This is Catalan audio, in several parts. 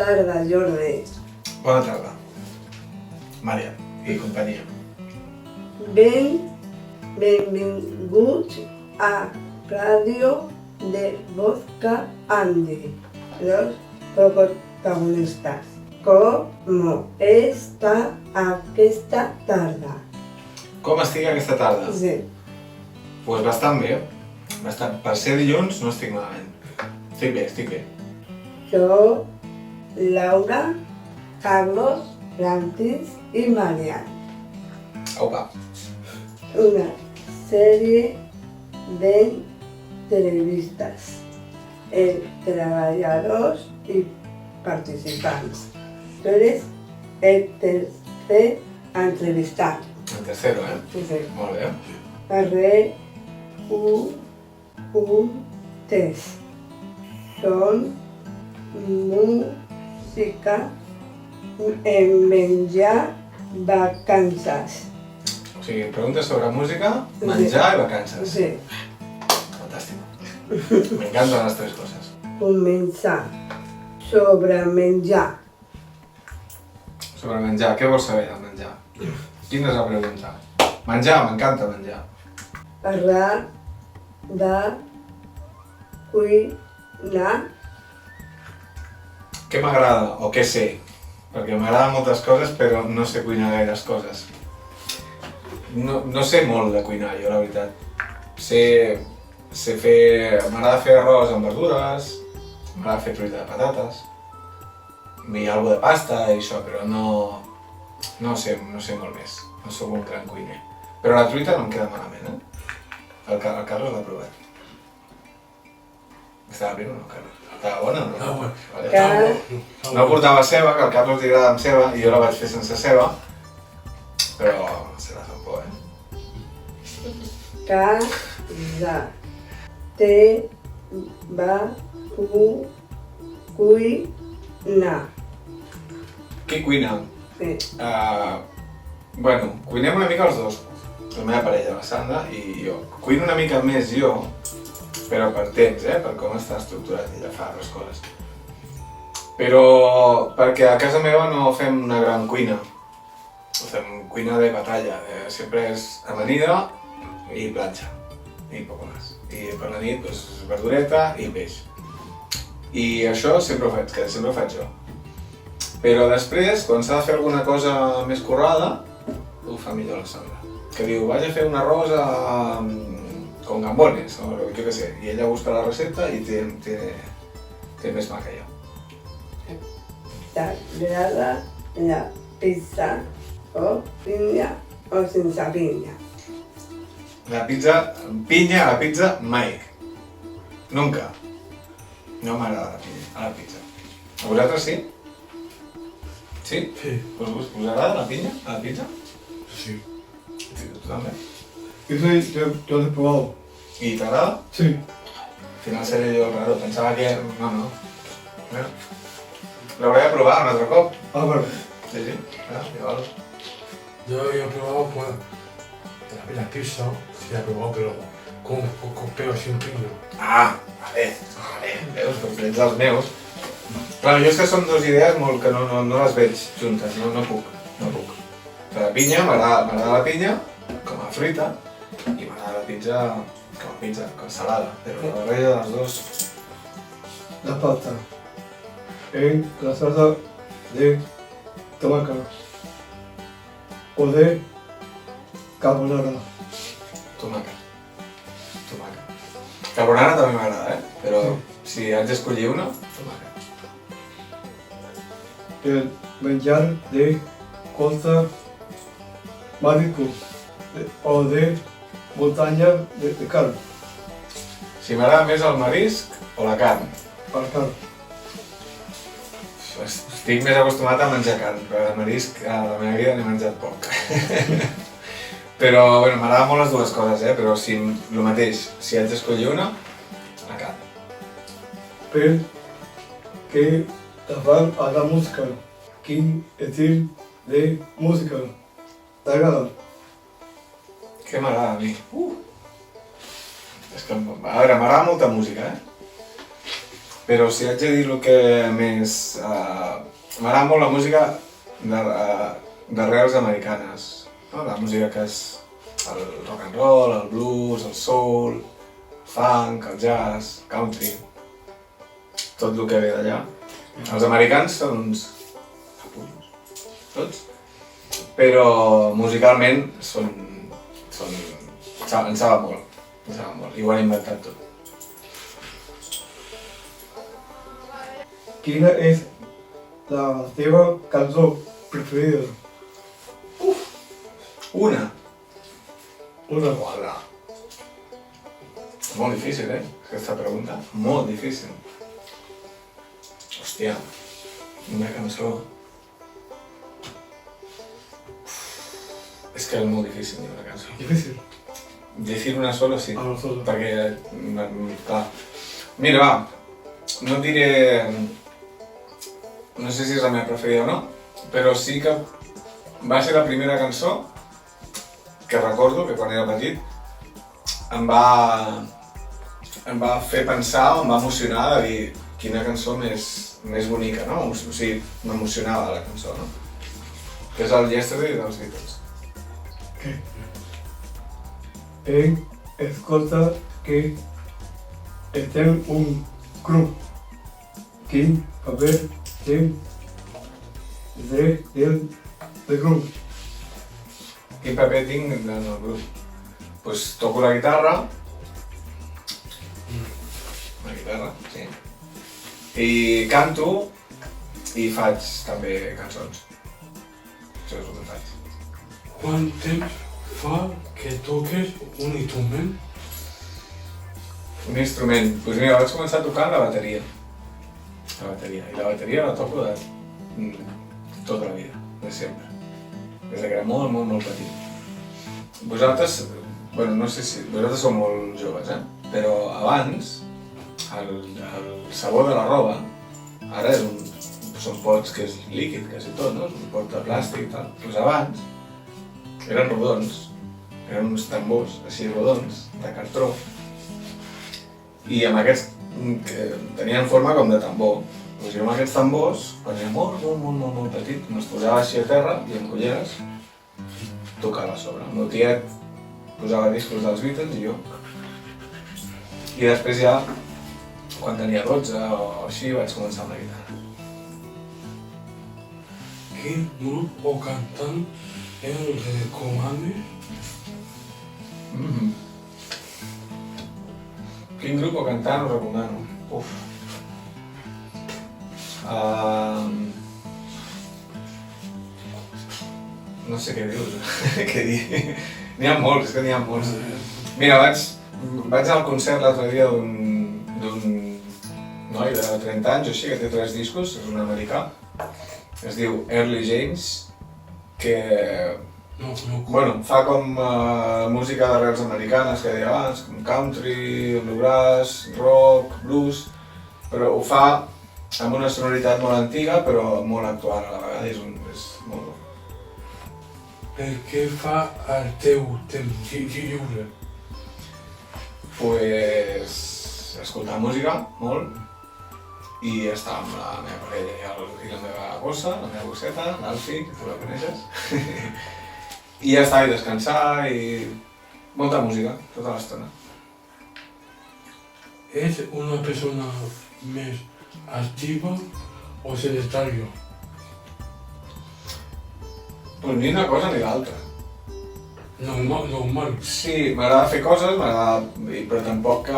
tarda, Jordi. Bona tarda. Mària i companyia. Benvinguts a Radio de Vodka Andy, los protagonistas. ¿Cómo está aquesta tarda? Com estic aquesta tarda? Sí. Pues bastant bé. Bastant. Per ser dilluns no estic malament. Estic bé. Yo, Laura, Carlos, Francis y Marian. Opa. Una serie de entrevistas entre trabajadores y participantes. Tú eres el tercer entrevistado. El tercero, Sí. Molt bé. Preguntes. Son música en menjar vacances. O sigui, preguntes sobre música, menjar i vacances. Sí. Fantàstic. M'encanten les tres coses. Començar sobre menjar. Sobre menjar, què vols saber de menjar? Quina és la pregunta? Menjar, m'encanta menjar. Parlar de cuinar. Què m'agrada o què sé? Perquè m'agraden moltes coses però no sé cuinar gaires coses. No sé molt de cuinar, jo la veritat. Sé fer... M'agrada fer arròs amb verdures, m'agrada fer truita de patates, i alguna de pasta i això, però no sé molt més. No sóc un gran cuiner. Però la truita no em queda malament, El Carlos l'ha provat. Estava bé o no, Carlos? Estava bona o no? Ah, bueno. Vale. No portava ceba, que al Carlos li agrada amb ceba, i jo la vaig fer sense ceba, però se la fa por, Casa. Te va cuinar. Qui cuina? Sí. Bueno, cuinem una mica els dos. La meva parella, la Sandra, i jo. Cuino una mica més jo, però per temps, per com està estructurat, ella fa altres coses. Però perquè a casa meva no fem una gran cuina. Fem cuina de batalla, sempre és amanida i planxa, i poc més. I per la nit, doncs, verdureta i peix. I això sempre ho faig jo. Però després, quan s'ha de fer alguna cosa més currada, ho fa millor la Sandra. Que diu, vaig a fer un arròs con gambones, o jo què sé, i ella busca la recepta i té més mà que jo. T'agrada la pizza o pinya o sense pinya? La pinya a la pizza mai. Nunca. No m'agrada la pinya a la pizza. A vosaltres sí? Sí? Sí. Us agrada la pinya a la pizza? Sí. Sí, tu també. Yo lo he probado. I t'agrada? Sí. Al final seré jo el raro, pensava que... No. Bueno. L'hauré de provar un altre cop. Ah, vale. Sí. Igual. Yo he probado pues, la pizza, sí la he probado, pero con peo sin piña. Vale. Veus, doncs ets els meus. Clar, jo és que són dues idees molt que no les veig juntes, no puc. La pinya, m'agrada la pinya com a fruita i m'agrada la pizza com a pizza, com a salada, però la barreja de les dos... La pasta en la salsa de tomate o de carbonara. Tomàquet. Carbonara també m'agrada, però si haig d'escollir una, tomàquet. El menjar de costa mágico o de montaña de carne. Si m'agrada més el marisc o la carn. Para carne. Estic més acostumat a menjar carn, però de marisc a la meva vida n'he menjat poc. Però, bueno, m'agraden molt les dues coses, però si el mateix, si haig d'escollir una, la carn. Pero que van a la música, quin estil de música t'agrada? Què m'agrada a mi? És que, a veure, m'agrada molta música, Però si haig de dir el que més... M'agrada molt la música d'arrels americanes, no? La música que és el rock and roll, el blues, el soul, el funk, el jazz, country, tot el que ve d'allà. Els americans són uns capullos, tots, però musicalment en saben molt, i ho han inventat tot. Quina és la teva cançó preferida? Una. Una. Uala. Molt difícil, aquesta pregunta. Molt difícil. Hòstia, una cançó... És que és molt difícil dir una cançó. Difícil. Decir una sola sí, Una sola. perquè... Clar. Mira, va, no et diré... No sé si és la meva preferida o no, però sí que va ser la primera cançó que recordo que quan era petit em va fer pensar o em va emocionar de dir quina cançó més bonica, no? O sigui, m'emocionava la cançó, no? Que és el Yesterday dels Beatles. Escolta que estem un grup. Quin paper tens del grup? Quin paper tinc en el grup? Pues toco la guitarra. La guitarra, sí. I canto i faig també cançons. Això és el que faig. Quant temps fa que toques un instrument? Un instrument. Doncs mira, vaig començar tocant la bateria. La bateria. I la bateria la toco de tota la vida, de sempre. Des que era molt, molt, molt petit. Vosaltres, bueno, no sé si... Vosaltres sou molt joves, però abans, el sabó de la roba, ara són pots que és líquid, quasi tot, no? És un pot de plàstic i tal. Doncs abans eren rodons, eren uns tambors així rodons, de cartró, i amb aquests que tenien forma com de tambor. Doncs jo amb aquests tambors, quan era molt petit, me'ls posava així a terra i amb culleres tocava a sobre. El meu tiet posava discos dels Beatles i jo. I després ja, quan tenia 12 o així, vaig començar amb la guitarra. Quin grup o cantant el recomanes? Quin grup o cantant us recomano? Uf. No sé què dius, què dir. N'hi ha molts, és que n'hi ha molts. Mira, vaig al concert l'altre dia d'un noi de 30 anys o així, que té 3 discos, és un americà. Es diu Early James, que bueno, fa com música d'arrels americanes, que deia abans, com country, bluegrass, rock, blues, però ho fa amb una sonoritat molt antiga, però molt actual a la vegada, és molt bo. Per què fa el teu temps lliure? Pues escoltar música, molt, i estar amb la meva parella i la meva bossa, la meva bosseta, l'Alfie, que tu la coneixes, i ja està, i descansar, i molta música, tota l'estona. És una persona més activa o sedentària? Pues ni una cosa ni l'altra. Normal. Sí, m'agrada fer coses, però tampoc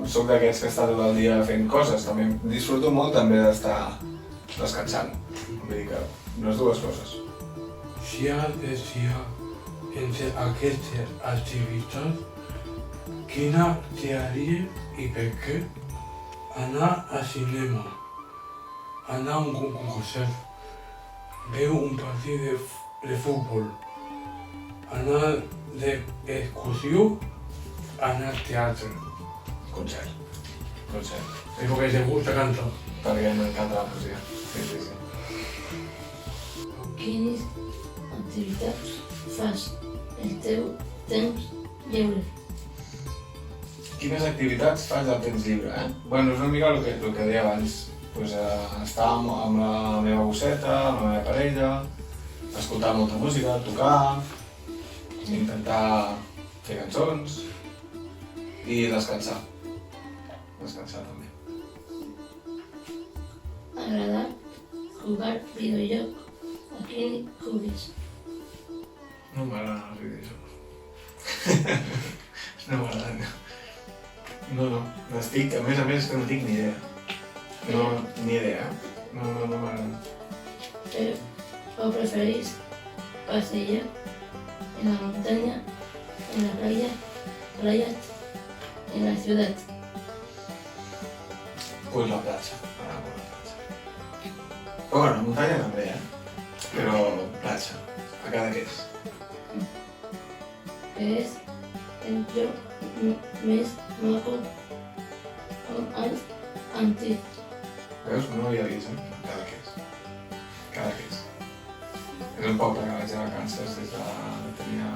soc d'aquests que està tot el dia fent coses. També disfruto molt també d'estar descansant. Vull dir que les dues coses. Si has de triar entre aquestes activitats, quina triaries i per què? Anar al cinema, anar a un concert, veure un partit de futbol, anar d'excursió, anar al teatre. Concert. És perquè te gusta cantar. Perquè m'encanta la música. Sí. Quines activitats fas el teu temps lliure? quines activitats faig al temps llibre, eh? Bueno, és una mica el que deia abans. Pues, estar amb la meva gosseta, amb la meva parella, escoltar molta música, tocar, intentar fer cançons i descansar. Descansar també. Agradar jugar videojoc. A quin juguis? No m'agraden els videojocs. No m'agraden. No, n'estic, a més és que no tinc ni idea. No, ni idea. No m'agraden. ¿O preferís pasear en la montaña, en la playa, en la ciudad? Pues la platja. M'agrada molt la platja. Però bueno, muntanya també, Però platja. A Cadaqués. ¿Qué es el joc més maco al antic? Veus? No havia vist, Cadaqués. És un poble que vaig de vacances des de tenia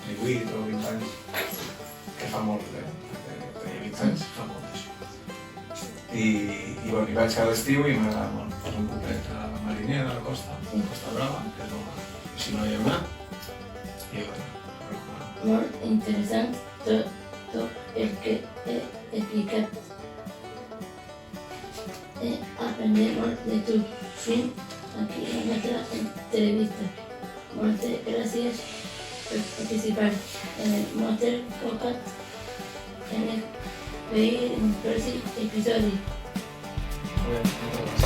18 o 20 anys. Que fa molt, Tenia 20 anys, fa molt d'això. I bueno, hi vaig cada estiu i m'agrada molt. És un poblet mariner de la costa Brava, que és molt maco. I si no hi ha una, i bueno, Molt interessant tot el que he explicat. He après molt de tu. Fins aquí la nostra entrevista. Moltes gràcies per participar en el Motor Podcast en el pròxim episodi. molt bé.